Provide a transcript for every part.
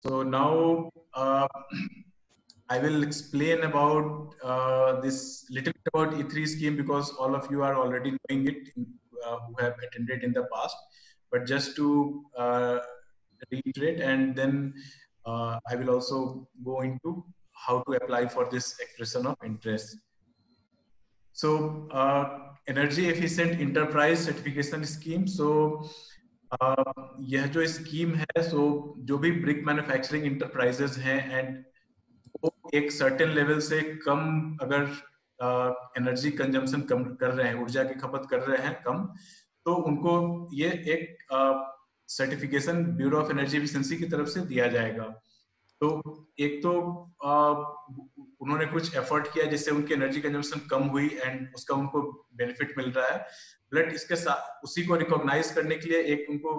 So now I will explain about this little bit about E3 scheme, because all of you are already knowing it, who have attended in the past. But just to reiterate, and then I will also go into how to apply for this expression of interest. So energy efficient enterprise certification scheme. So यह जो scheme है, so जो भी brick manufacturing enterprises हैं and वो एक certain level से कम अगर एनर्जी कंजम्पशन कम कर रहे हैं, ऊर्जा की खपत कर रहे हैं कम, तो उनको ये एक certification bureau of energy efficiency की तरफ से दिया जाएगा. तो एक तो उन्होंने कुछ एफर्ट किया जिससे उनकी एनर्जी कंजम्पशन कम हुई एंड उसका उनको बेनिफिट मिल रहा है. बट इसके साथ उसी को रिकॉग्नाइज करने के लिए एक उनको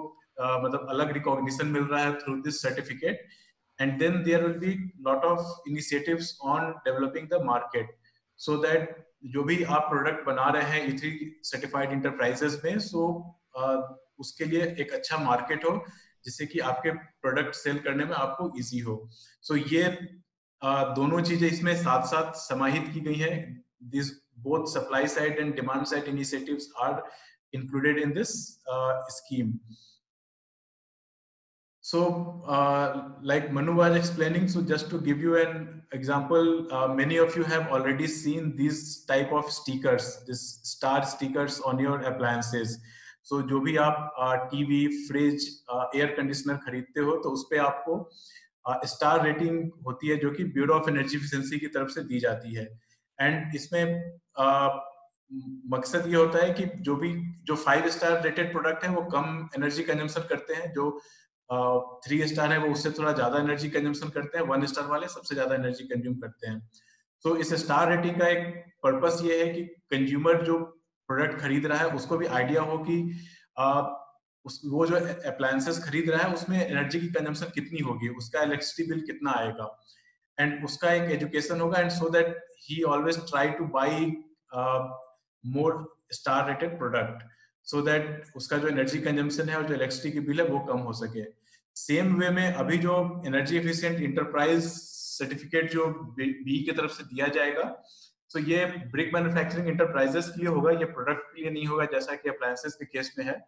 मतलब अलग रिकॉग्निशन मिल रहा है through this certificate. And then there will be lot of initiatives on developing the market, so that जो भी आप प्रोडक्ट बना रहे हैं E3 सर्टिफाइड इंटरप्राइजेस में, सो उसके लिए एक अच्छा मार्केट हो जिससे कि आपके प्रोडक्ट सेल करने में आपको इजी हो. सो ये दोनों चीजें इसमें साथ साथ समाहित की गई हैं. This both supply side and demand side initiatives are included in this scheme. So, like Manu was explaining, so just to give you an example, many of you have already seen these type of stickers, this star stickers on your appliances. So, जो भी आप TV, fridge, air conditioner खरीदते हो, तो उस पे आपको star rating होती है जो कि ब्यूरो ऑफ एनर्जी एफिशिएंसी की तरफ से दी जाती है. एंड इसमें मकसद ये होता है कि जो 5 स्टार रेटेड प्रोडक्ट है वो कम एनर्जी कंजम्पशन करते हैं, जो 3 स्टार है वो उससे थोड़ा ज्यादा एनर्जी कंजम्पशन करते हैं, 1 स्टार वाले सबसे ज्यादा एनर्जी कंज्यूम करते हैं. तो इस स्टार रेटिंग का एक पर्पस ये है कि कंज्यूमर जो प्रोडक्ट खरीद रहा है उसको भी आइडिया हो कि वो जो अप्लायंसेस खरीद रहा है उसमें एनर्जी की कंजम्पशन कितनी होगी, उसका इलेक्ट्रिसिटी बिल कितना आएगा, एंड उसका एक एजुकेशन होगा, and so that he always try two by more star rated product, so that उसका जो एनर्जी कंजम्पशन है और जो इलेक्ट्रिसिटी की बिल है वो कम हो सके. सेम वे में अभी जो एनर्जी एफिशिएंट इंटरप्राइज सर्टिफिकेट जो बी की तरफ से दिया जाएगा, तो ये ब्रिक मैन्युफैक्चरिंग इंटरप्राइजेस के लिए होगा, ये प्रोडक्ट के लिए नहीं होगा जैसा कि अप्लायंसेस के केस में है.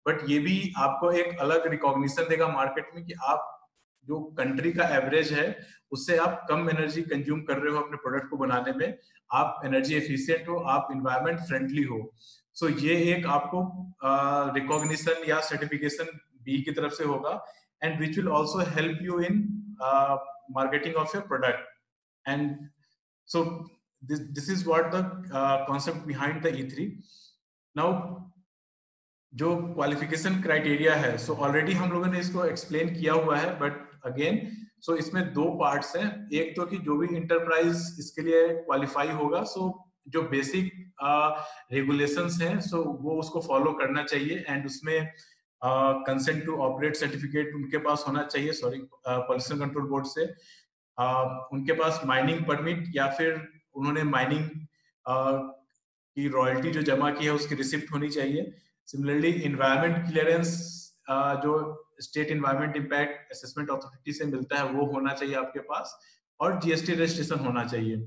बट ये भी आपको एक अलग रिकॉग्निशन देगा मार्केट में कि आप जो कंट्री का एवरेज है उससे आप कम एनर्जी कंज्यूम कर रहे हो अपने प्रोडक्ट को बनाने में, आप एनर्जी एफिशिएंट हो, आप इन्वायरमेंट फ्रेंडली हो. सो ये एक आपको रिकॉग्निशन या सर्टिफिकेशन बी की तरफ से होगा, and which will also help you in marketing of your product. And so this is what the concept behind the E3. Now जो क्वालिफिकेशन क्राइटेरिया है, सो ऑलरेडी हम लोगों ने इसको एक्सप्लेन किया हुआ है, बट अगेन सो इसमें 2 पार्ट्स हैं. एक तो कि जो भी इंटरप्राइज इसके लिए क्वालिफाई होगा, सो जो बेसिक रेगुलेशंस हैं सो वो उसको फॉलो करना चाहिए, एंड उसमें कंसेंट टू ऑपरेट सर्टिफिकेट उनके पास होना चाहिए, सॉरी पॉल्यूशन कंट्रोल बोर्ड से. उनके पास माइनिंग परमिट या फिर उन्होंने माइनिंग की रॉयल्टी जो जमा की है उसकी रिसिप्ट होनी चाहिए. सिमिलरली इन्वायरमेंट क्लियरेंस जो state environment impact assessment authority से मिलता है वो होना चाहिए आपके पास, और जीएसटी रजिस्ट्रेशन होना चाहिए.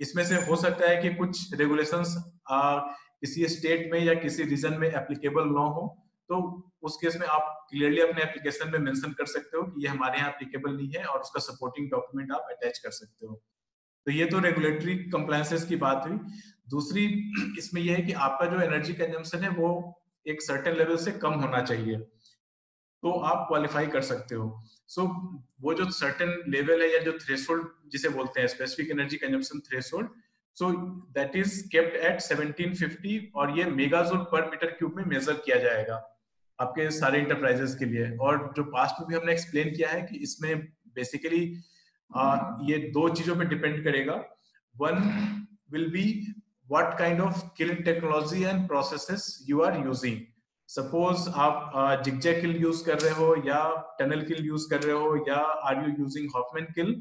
इसमें से हो सकता है कि कुछ रेगुलेशंस किसी स्टेट में या किसी रीजन में एप्लीकेबल ना हो, तो उस केस में आप क्लियरली अपने एप्लीकेशन में मेंशन कर सकते हो कि ये हमारे यहाँ एप्लीकेबल नहीं है, और उसका सपोर्टिंग डॉक्यूमेंट आप अटैच कर सकते हो. तो ये तो रेगुलेटरी कंप्लायंसेस की बात हुई. दूसरी इसमें यह है कि आपका जो एनर्जी कंजम्पशन है वो एक सर्टेन लेवल से कम होना चाहिए, तो आप क्वालिफाई कर सकते हो. सो वो जो सर्टेन लेवल है या जो थ्रेशोल्ड जिसे बोलते हैं specific energy consumption threshold, so that is kept at 1750, और ये मेगाजूल पर मीटर क्यूब में मेजर किया जाएगा आपके सारे इंटरप्राइजेस के लिए. और जो पास्ट में भी हमने एक्सप्लेन किया है कि इसमें बेसिकली ये 2 चीजों पे डिपेंड करेगा. One will be what kind of killing technology and processes you are using. Suppose आप जिगजैग किल यूज कर रहे हो या टनल किल यूज कर रहे हो, या are you using Hoffman kiln,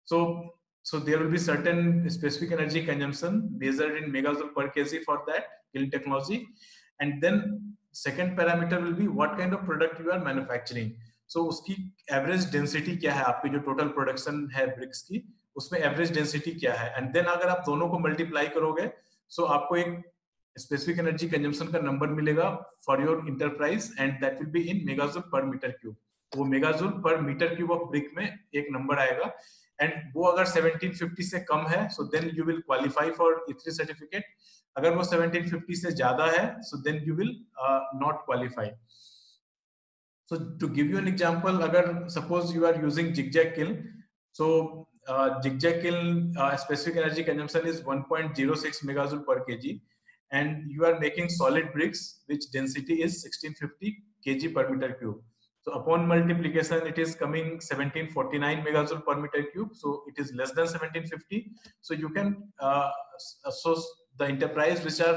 so there will be certain specific energy consumption measured in megajoule per kg for that kiln technology. And then second parameter will be what kind of product you are manufacturing. सो उसकी average density क्या है, आपकी जो total production है BRICS की उसमें average density क्या है, एंड देन अगर आप दोनों को मल्टीप्लाई करोगे सो आपको एक स्पेसिफिक एनर्जी कंजम्पशन का नंबर मिलेगा for your enterprise, and that will be in megajoule पर मीटर क्यूब। वो मेगाजूल पर मीटर क्यूब ऑफ ब्रिक में एक नंबर आएगा, एंड वो अगर 1750 से कम है so then you will qualify for E3 certificate. अगर वो 1750 से ज्यादा है so then you will not qualify. So to give you an example, agar suppose you are using zigzag kiln, so zigzag kiln specific energy consumption is 1.06 megajoule per kg, and you are making solid bricks which density is 1650 kg per meter cube. So upon multiplication it is coming 1749 megajoule per meter cube, so it is less than 1750. So you can so the enterprise which are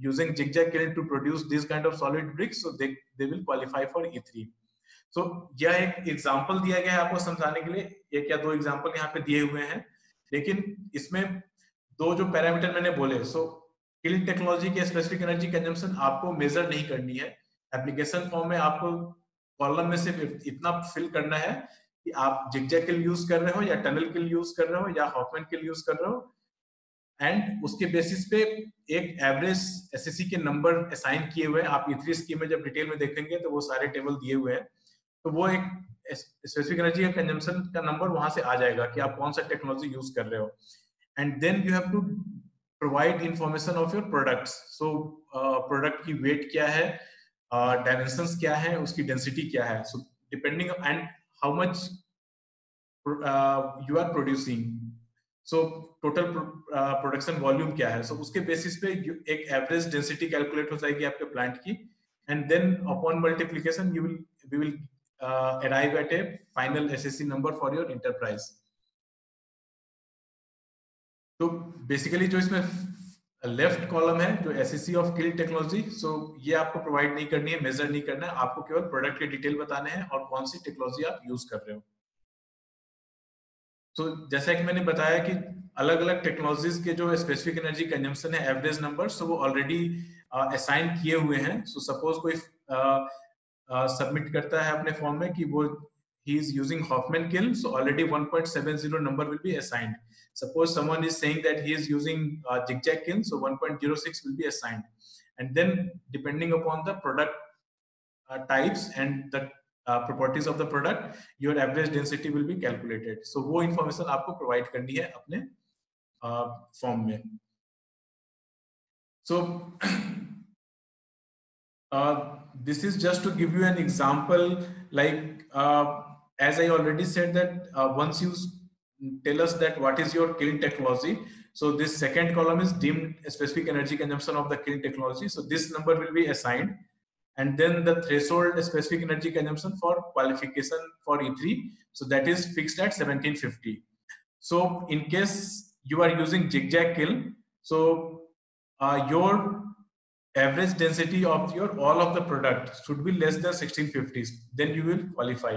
using zigzag kiln to produce this kind of solid bricks, so they will qualify for E3. तो यह एक example दिया गया है आपको समझाने के लिए, एक या दो एग्जांपल यहाँ पे दिए हुए हैं, लेकिन इसमें दो जो पैरामीटर मैंने बोले, सो किल्न टेक्नोलॉजी की स्पेसिफिक एनर्जी कंजम्पशन आपको मेजर नहीं करनी है। एप्लीकेशन फॉर्म में आपको कॉलम में सिर्फ इतना फिल करना है कि आप जिगजैग किल यूज कर रहे हो या टनल किल यूज कर रहे हो या हॉफमैन किल यूज कर रहे हो, एंड उसके बेसिस पे एक एवरेज एसएससी के नंबर असाइन किए हुए हैं। आप E3 स्कीम में जब डिटेल में देखेंगे तो वो सारे टेबल दिए हुए हैं, तो वो एक स्पेसिफिक एनर्जी कंजम्पशन का नंबर वहां से आ जाएगा कि आप कौन सा टेक्नोलॉजी यूज कर रहे हो, and then you have to provide information of your products. So product की वेट क्या है, डायमेंशंस क्या है, उसकी डेंसिटी क्या है, so depending and how much you are producing, so total production volume क्या है, सो उसके बेसिस पे एक एवरेज डेंसिटी कैलकुलेट हो जाएगी आपके प्लांट की, and then upon multiplication we will arrive at a final SSC number for your enterprise. तो बेसिकली जो इसमें लेफ्ट कॉलम है जो SSC ऑफ किल्न टेक्नोलॉजी, सो ये आपको प्रोवाइड नहीं करनी है, मेजर नहीं करना है, आपको केवल प्रोडक्ट के डिटेल बताने हैं और कौन सी टेक्नोलॉजी आप यूज कर रहे हो। तो जैसा कि मैंने बताया कि अलग अलग टेक्नोलॉजीज के जो स्पेसिफिक एनर्जी कंजम्पशन है एवरेज नंबर, सो वो ऑलरेडी असाइन किए हुए हैं। सो सपोज कोई सबमिट करता है अपने फॉर्म में कि वो he is using Hoffman kiln, so already 1.70 number will be assigned. Suppose someone is saying that he is using zigzag kiln, so 1.06 will be assigned, and then depending upon the product types and the properties of the product, your average density will be calculated. So वो information आपको provide करनी है अपने form में. So this is just to give you an example, like as I already said that once you tell us that what is your kiln technology, so this second column is deemed specific energy consumption of the kiln technology, so this number will be assigned, and then the threshold specific energy consumption for qualification for E3, so that is fixed at 1750. So in case you are using zigzag kiln, so your average density of your all of the product should be less than 1650, then you will qualify.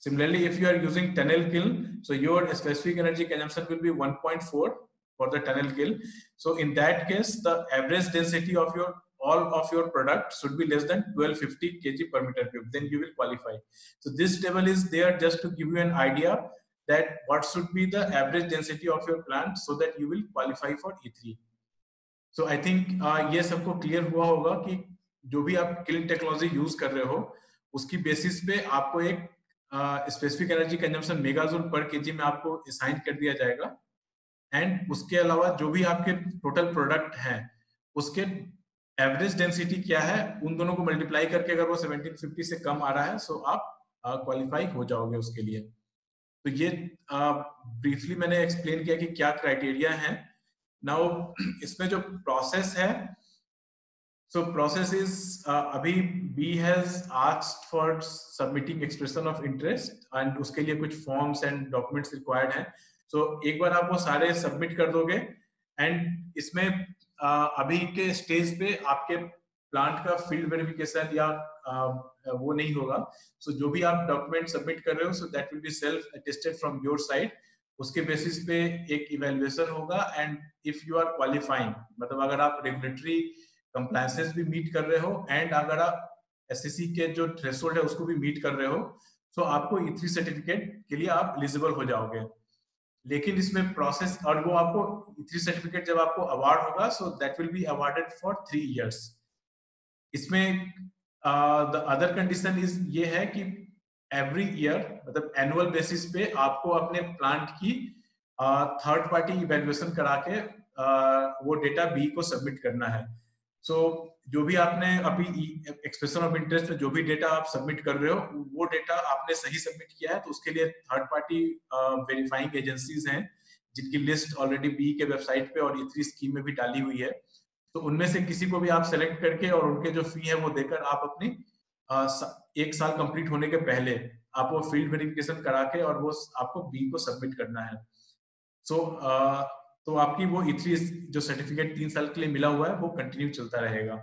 Similarly, if you are using tunnel kiln, so your specific energy consumption will be 1.4 for the tunnel kiln. So in that case, the average density of your all of your product should be less than 1250 kg per meter cube, then you will qualify. So this table is there just to give you an idea that what should be the average density of your plant so that you will qualify for E3. So I think ये सबको clear हुआ होगा कि जो भी आप kiln technology use कर रहे हो उसकी बेसिस पे आपको एक स्पेसिफिक एनर्जी कंजम्पशन मेगाजूल पर केजी में आपको असाइन कर दिया जाएगा, एंड उसके अलावा जो भी आपके टोटल प्रोडक्ट हैं उसके एवरेज डेंसिटी क्या है उन दोनों को मल्टीप्लाई करके अगर वो 1750 से कम आ रहा है सो आप क्वालिफाई हो जाओगे उसके लिए। तो ये ब्रीफली मैंने एक्सप्लेन किया कि क्या क्राइटेरिया है। नाउ इसमें जो प्रोसेस है, सो प्रोसेस इज अभी be has asked for submitting expression of interest and उसके लिए कुछ फॉर्म्स एंड डॉक्यूमेंट्स रिक्वायर्ड हैं। सो एक बार आप वो सारे सबमिट कर दोगे एंड इसमें अभी के स्टेज पे आपके प्लांट का फील्ड वेरिफिकेशन या वो नहीं होगा। सो जो भी आप डॉक्यूमेंट सबमिट कर रहे हो so that will be self attested from your side, उसके बेसिस पे एक इवैल्यूएशन होगा, and if you are qualifying मतलब अगर आप रेगुलेटरी कंप्लायंसेस भी मीट कर रहे हो एंड अगर आप एसएससी के जो थ्रेशोल्ड है उसको भी मीट कर रहे हो, सो आपको E3 सर्टिफिकेट के लिए आप एलिजिबल हो जाओगे। लेकिन इसमें प्रोसेस, और वो आपको E3 सर्टिफिकेट जब आपको अवार्ड होगा, सो that will be awarded for 3 years. इसमें द अदर कंडीशन इज ये है कि एवरी ईयर, मतलब एनुअल बेसिस पे आपको अपने प्लांट की थर्ड पार्टी इवेल्युएशन करा के वो डेटा बी को सबमिट करना है। सो जो भी आपने अभी एक्सप्रेशन ऑफ इंटरेस्ट में जो भी डेटा आप सबमिट कर रहे हो, वो डेटा आपने सही सबमिट किया है तो उसके लिए थर्ड पार्टी वेरीफाइंग एजेंसीज हैं जिनकी लिस्ट ऑलरेडी बी के वेबसाइट पे और E3 स्कीम में भी डाली हुई है। तो उनमें से किसी को भी आप सेलेक्ट करके और उनके जो फी है वो देकर आप अपनी 1 साल कंप्लीट होने के पहले आप वो फील्ड वेरिफिकेशन करा के और वो आपको बी को सबमिट करना है। सो तो आपकी वो E3 जो सर्टिफिकेट 3 साल के लिए मिला हुआ है वो कंटिन्यू चलता रहेगा।